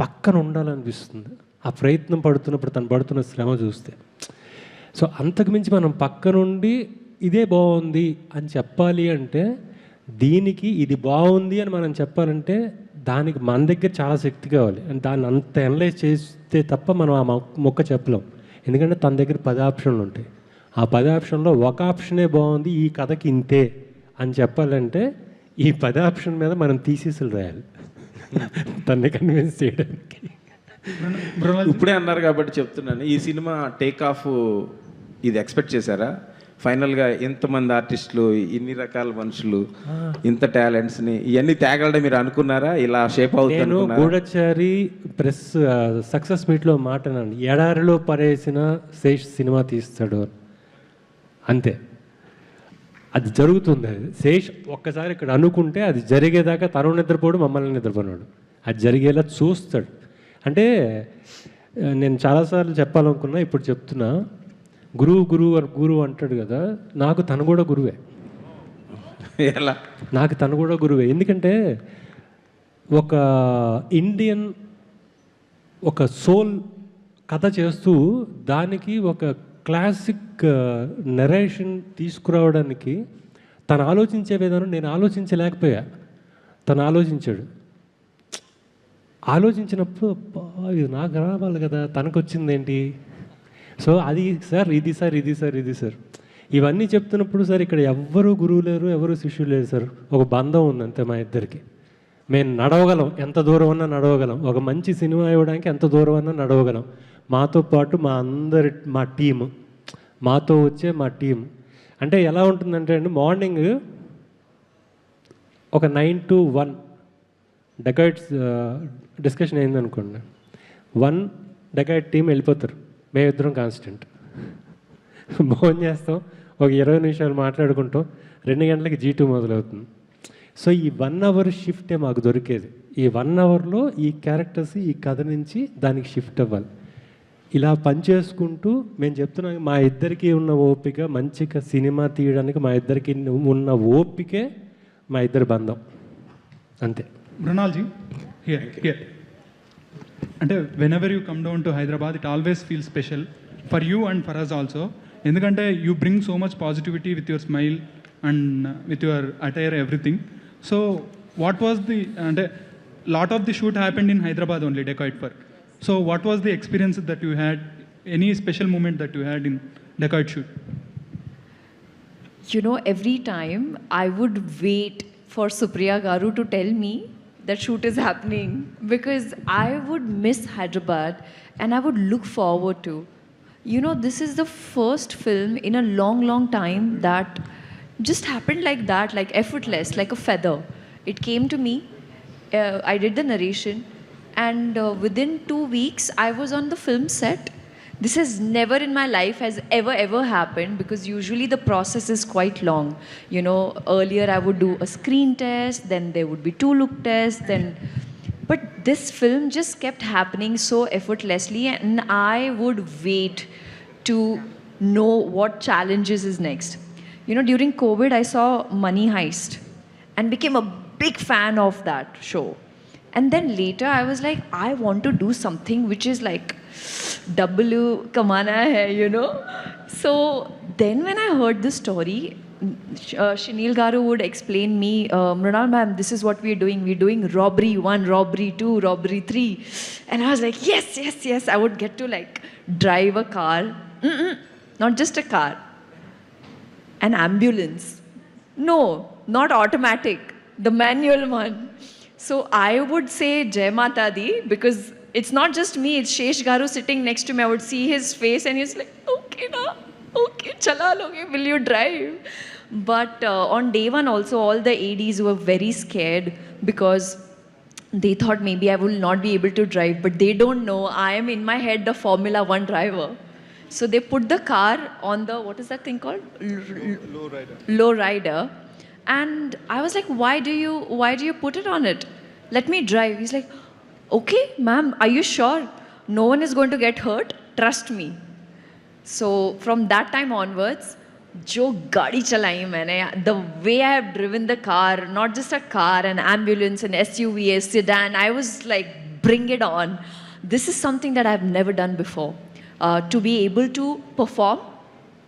పక్కన ఉండాలనిపిస్తుంది ఆ ప్రయత్నం పడుతున్నప్పుడు, తను పడుతున్న శ్రమ చూస్తే. సో అంతకుమించి మనం పక్కనుండి ఇదే బాగుంది అని చెప్పాలి అంటే, దీనికి ఇది బాగుంది అని మనం చెప్పాలంటే దానికి మన దగ్గర చాలా శక్తి కావాలి. అండ్ దాన్ని అంత అనలైజ్ చేస్తే తప్ప మనం ఆ మొక్క చెప్పలేం. ఎందుకంటే తన దగ్గర 10 ఆప్షన్లు ఉంటాయి. ఆ 10 ఆప్షన్లో ఒక ఆప్షనే బాగుంది, ఈ కథకి ఇంతే అని చెప్పాలంటే ఈ 10 ఆప్షన్ మీద మనం థీసిస్లు రాయాలి తన్ని కన్విన్స్ చేయడానికి. ఇప్పుడే అన్నారు కాబట్టి చెప్తున్నాను, ఈ సినిమా టేక్ ఆఫ్ ఇది ఎక్స్పెక్ట్ చేశారా? ఫైనల్గా ఎంతమంది ఆర్టిస్టులు, ఇన్ని రకాల మనుషులు, ఇంత టాలెంట్స్ని ఇవన్నీ తేగలడం మీరు అనుకున్నారా? ఇలా షేప్ అవుతుంది? నేను గూఢచారి ప్రెస్ సక్సెస్ మీట్లో మాట అన్నాను, ఎడారిలో పరేసిన శేష్ సినిమా తీస్తాడు అంతే. అది జరుగుతుంది. అది శేష్ ఒక్కసారి ఇక్కడ అనుకుంటే అది జరిగేదాకా తను నిద్రపోడు, మమ్మల్ని నిద్రపోనాడు, అది జరిగేలా చూస్తాడు. అంటే నేను చాలాసార్లు చెప్పాలనుకున్నా, ఇప్పుడు చెప్తున్నా. గురువు అంటాడు కదా, నాకు తను కూడా గురువే. ఎలా? నాకు తను కూడా గురువే. ఎందుకంటే ఒక ఇండియన్ ఒక సోల్ కథ చేస్తూ దానికి ఒక క్లాసిక్ నరేషన్ తీసుకురావడానికి తను ఆలోచించే విధానం నేను ఆలోచించలేకపోయా, తను ఆలోచించాడు. ఆలోచించినప్పుడు అబ్బా ఇది నాకు రావాలి కదా, తనకు వచ్చిందేంటి. సో అది సార్ ఇది సార్ ఇది సార్ ఇది సార్ ఇవన్నీ చెప్తున్నప్పుడు సార్ ఇక్కడ ఎవ్వరూ గురువు లేరు, ఎవరు శిష్యులు లేరు సార్. ఒక బంధం ఉంది అంతే మా ఇద్దరికి. మేము నడవగలం, ఎంత దూరం అన్నా నడవగలం. ఒక మంచి సినిమా ఇవ్వడానికి ఎంత దూరం అన్నా నడవగలం. మాతో పాటు మా టీము, మాతో వచ్చే మా టీం. అంటే ఎలా ఉంటుందంటే అండి, మార్నింగ్ ఒక 9 to 1 డెకాయిడ్స్ డిస్కషన్ అయిందనుకోండి, 1 డెకాయిడ్ టీం వెళ్ళిపోతారు, మేమిద్దరం కాన్స్టెంట్. భోజనం చేస్తాం, ఒక 20 నిమిషాలు మాట్లాడుకుంటాం, 2 గంటలకి G2 మొదలవుతుంది. సో ఈ 1 hour షిఫ్టే మాకు దొరికేది. ఈ 1 hourలో ఈ క్యారెక్టర్స్ ఈ కథ నుంచి దానికి షిఫ్ట్ అవ్వాలి. ఇలా పనిచేసుకుంటూ మేము చెప్తున్నాం, మా ఇద్దరికి ఉన్న ఓపిక, మంచిగా సినిమా తీయడానికి మా ఇద్దరికి ఉన్న ఓపికే మా ఇద్దరి బంధం అంతే. మృణాల్జీ హియర్ అంటే whenever you come down to Hyderabad it always feel special for you and for us also. ఎందుకంటే you bring so much positivity with your smile and with your attire everything. So what was the అంటే lot of the shoot happened in Hyderabad only Dacoit for. So what was the experience that you had, any special moment that you had in Dacoit shoot? You know, every time I would wait for Supriya Garu to tell me that shoot is happening, because I would miss Hyderabad and I would look forward to. You know, this is the first film in a long time that just happened like that, like effortless, like a feather. It came to me, I did the narration, and within 2 weeks I was on the film set. This has never in my life has ever happened, because usually the process is quite long. You know, earlier I would do a screen test, then there would be 2 look tests, then but this film just kept happening so effortlessly, and I would wait to know what challenges is next. You know, during COVID I saw Money Heist and became a big fan of that show. And then later I was like, I want to do something which is like W kamana hai, you know. So then when I heard this story, Shanil Garu would explain me, Mrinal ma'am, this is what we're doing robbery 1, robbery 2, robbery 3. And I was like, yes. I would get to like drive a car. Not just a car, an ambulance. No, not automatic, the manual one. So I would say Jai Mata Di, because it's not just me, it's Shesh Garu sitting next to me. I would see his face and he's like, okay na, okay, chala loge, will you drive? But on day 1 also, all the ADs were very scared, because they thought maybe I will not be able to drive, but they don't know I am in my head the Formula 1 driver. So they put the car on the, what is that thing called? Low rider. And I was like, why do you put it on it? Let me drive. He's like, okay, ma'am, are you sure? No one is going to get hurt. Trust me. So from that time onwards, jo gaadi chalai maine, the way I have driven the car, not just a car, an ambulance, an SUV, a sedan, I was like, bring it on. This is something that I've never done before. To be able to perform,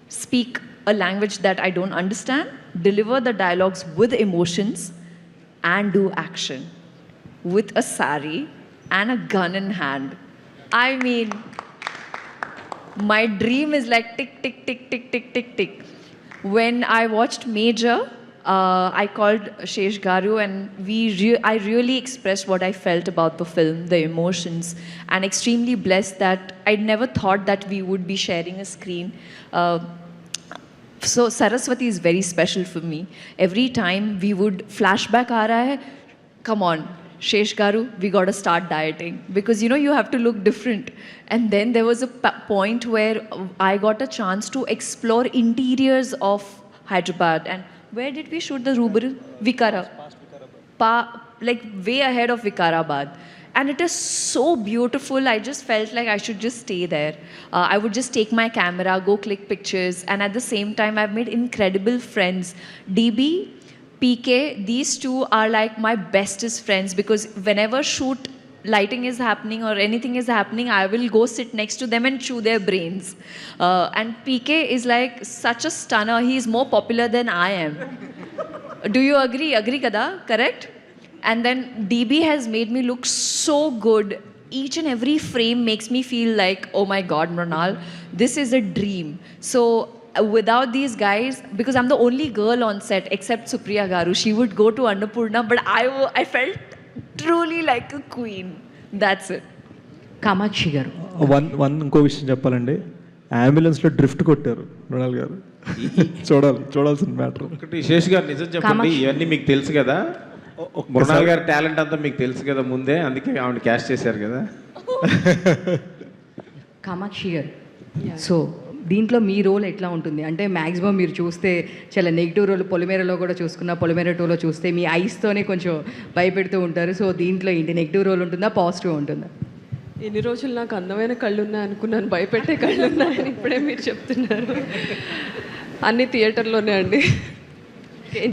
speak a language that I don't understand, deliver the dialogues with emotions, and do action with a sari and a gun in hand. I mean, my dream is like tick, tick, tick, tick, tick, tick, tick. When I watched Major, I called Shesh Garu, and I really expressed what I felt about the film, the emotions, and extremely blessed that I'd never thought that we would be sharing a screen. So Saraswati is very special for me. Every time we would flashback aa raha hai, come on, Shesh Garu, we got to start dieting, because you know you have to look different. And then there was a point where I got a chance to explore interiors of Hyderabad. And where did we shoot the Rubaru? Like way ahead of Vikarabad. And it is so beautiful. I just felt like I should just stay there. I would just take my camera, go click pictures. And at the same time, I've made incredible friends. DB, PK, these two are like my bestest friends, because whenever shoot lighting is happening or anything is happening, I will go sit next to them and chew their brains. And PK is like such a stunner. He is more popular than I am. Do you agree? Agree kada? Correct? And then DB has made me look so good. Each and every frame makes me feel like, oh my God, Mrinal, this is a dream. So without these guys, because I'm the only girl on set except Supriya Garu, she would go to Annapurna, but I felt truly like a queen. That's it. Kamakshi గారు. One ఇంకో విషయం చెప్పాలండి, అంబులెన్స్లో drift కొట్టారు మృణాల్ గారు. చూడాల్సిన matter. ఒకటి శేష్ గారు నిజం చెప్పండి, ఇవన్నీ మీకు తెలుసు కదా, మృణాల్ గారి టాలెంట్ అంతా మీకు తెలుసు కదా ముందే, అందుకే ఆవిడ క్యాస్ట్ చేశారు కదా. కామాక్షి గారు, సో దీంట్లో మీ రోల్ ఎట్లా ఉంటుంది అంటే మ్యాక్సిమం మీరు చూస్తే చాలా నెగిటివ్ రోల్, పొలిమేరలో కూడా చూసుకున్నా, పొలిమేర 2లో చూస్తే మీ ఐస్తోనే కొంచెం భయపెడుతూ ఉంటారు. సో దీంట్లో ఏంటి, నెగిటివ్ రోల్ ఉంటుందా, పాజిటివ్ ఉంటుందా? ఎన్ని రోజులు నాకు అందమైన కళ్ళు ఉన్నాయి అనుకున్నాను, భయపెట్టే కళ్ళు ఉన్నాయని ఇప్పుడే మీరు చెప్తున్నారు. అన్ని థియేటర్లోనే అండి.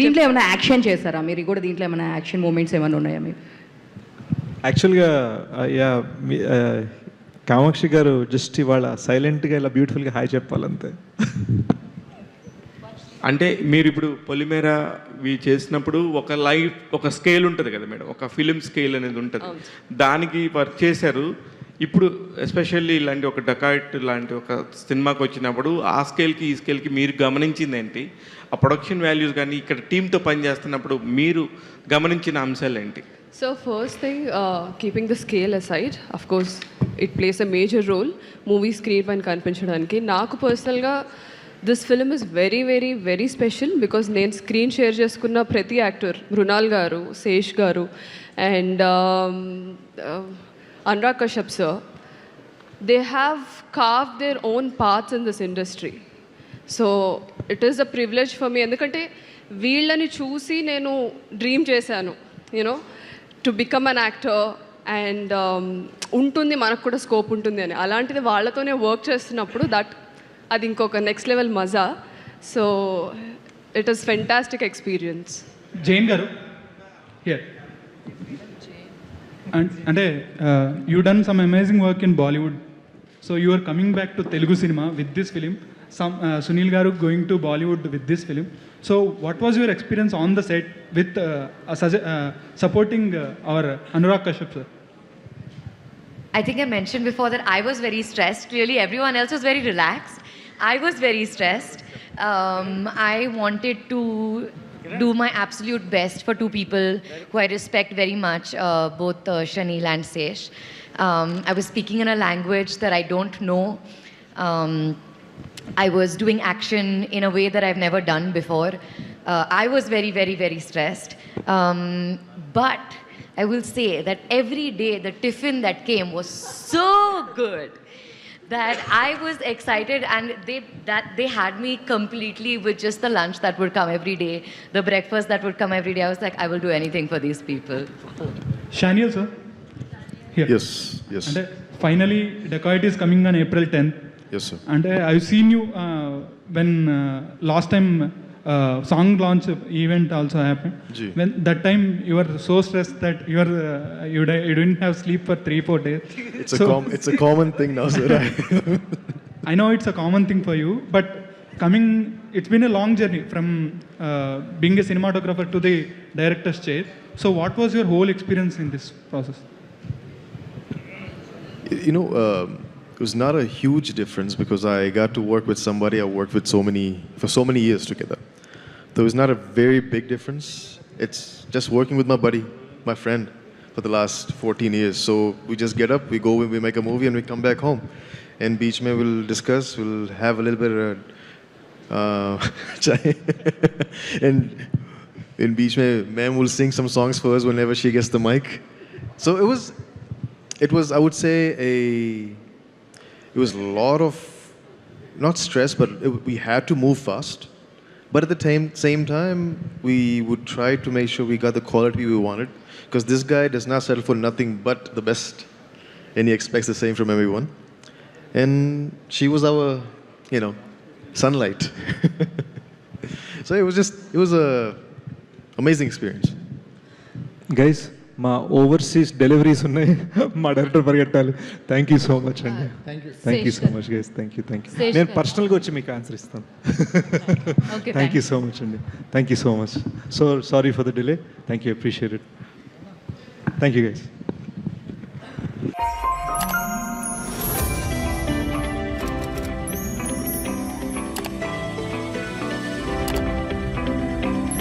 దీంట్లో ఏమైనా యాక్షన్ చేస్తారా మీరు కూడా? దీంట్లో ఏమైనా యాక్షన్ మూమెంట్స్ ఏమైనా ఉన్నాయా మీరు? యాక్చువల్గా కామాక్షి గారు జస్ట్ ఇవాళ సైలెంట్గా ఇలా బ్యూటిఫుల్గా హాయ్ చెప్పాలంతే. అంటే మీరు ఇప్పుడు పొలిమేర చేసినప్పుడు ఒక లైఫ్, ఒక స్కేల్ ఉంటుంది కదా మేడం, ఒక ఫిలిం స్కేల్ అనేది ఉంటుంది, దానికి వర్క్ చేశారు. ఇప్పుడు ఎస్పెషల్లీ ఇలాంటి ఒక డకాయిట్ లాంటి ఒక సినిమాకి వచ్చినప్పుడు ఆ స్కేల్కి ఈ స్కేల్కి మీరు గమనించింది ఏంటి? ఆ ప్రొడక్షన్ వాల్యూస్ కానీ ఇక్కడ టీంతో పనిచేస్తున్నప్పుడు మీరు గమనించిన అంశాలు ఏంటి? So first thing, keeping the scale aside, of course, it plays a major role movie screen పైన కనిపించడానికి. నాకు పర్సనల్గా this film is very very very special because నేను స్క్రీన్ షేర్ చేసుకున్న ప్రతి యాక్టర్, మృణాల్ గారు, శేష్ గారు and Anurag Kashyap sir, they have carved their own paths in this industry. So it is a privilege for me, ఎందుకంటే వీళ్ళని చూసి నేను డ్రీమ్ చేశాను, you know, to become an actor and ఉంటుంది మనకు కూడా స్కోప్ ఉంటుంది అని. అలాంటిది వాళ్ళతోనే వర్క్ చేస్తున్నప్పుడు అది ఇంకొక నెక్స్ట్ లెవెల్ మజా. So it is fantastic experience. Jain గారు హియర్, అంటే you done some amazing work in Bollywood, so you are coming back to Telugu cinema with this film. Sunil Garu going to Bollywood with this film. So what was your experience on the set with supporting our Anurag Kashyap sir? I think I mentioned before that I was very stressed. Clearly everyone else was very relaxed. I was very stressed. I wanted to do my absolute best for two people who I respect very much, both Shanil and Sesh. I was speaking in a language that I don't know. I was doing action in a way that I've never done before. I was very, very, very stressed. But I will say that every day the tiffin that came was so good that I was excited, and they had me completely with just the lunch that would come every day, the breakfast that would come every day. I was like, I will do anything for these people. Shanil sir, here. Yes. And finally, Dacoit is coming on April 10th. Yes, sir. And I've seen you when last time song launch event also happened. Ji. When that time you were so stressed that you didn't have sleep for 3-4 days. It's a common thing now, sir. I know it's a common thing for you, but it's been a long journey from being a cinematographer to the director's chair. So what was your whole experience in this process? You know, it was not a huge difference because I got to work with somebody I worked with for so many years together. There was not a very big difference. It's just working with my buddy, my friend, for the last 14 years. So we just get up, we go, we make a movie, and we come back home. And beach mein we'll discuss, we'll have a little bit chai. And in beach mein, ma'am will sing some songs for us whenever she gets the mic. So it was I would say it was a lot of, not stress, but we had to move fast. But at the same time, we would try to make sure we got the quality we wanted. Because this guy does not settle for nothing but the best. And he expects the same from everyone. And she was our, sunlight. So it was a amazing experience. Guys, మా overseas deliveries ఉన్నాయి, మా director పరిగెట్టాలి. Thank you so much అండి. Thank you so much guys. Thank you. నేను పర్సనల్గా వచ్చి మీకు answer ఇస్తాను. థ్యాంక్ యూ సో మచ్ అండి. Thank you so much. So sorry for the delay. Thank you, appreciate it. Thank you guys.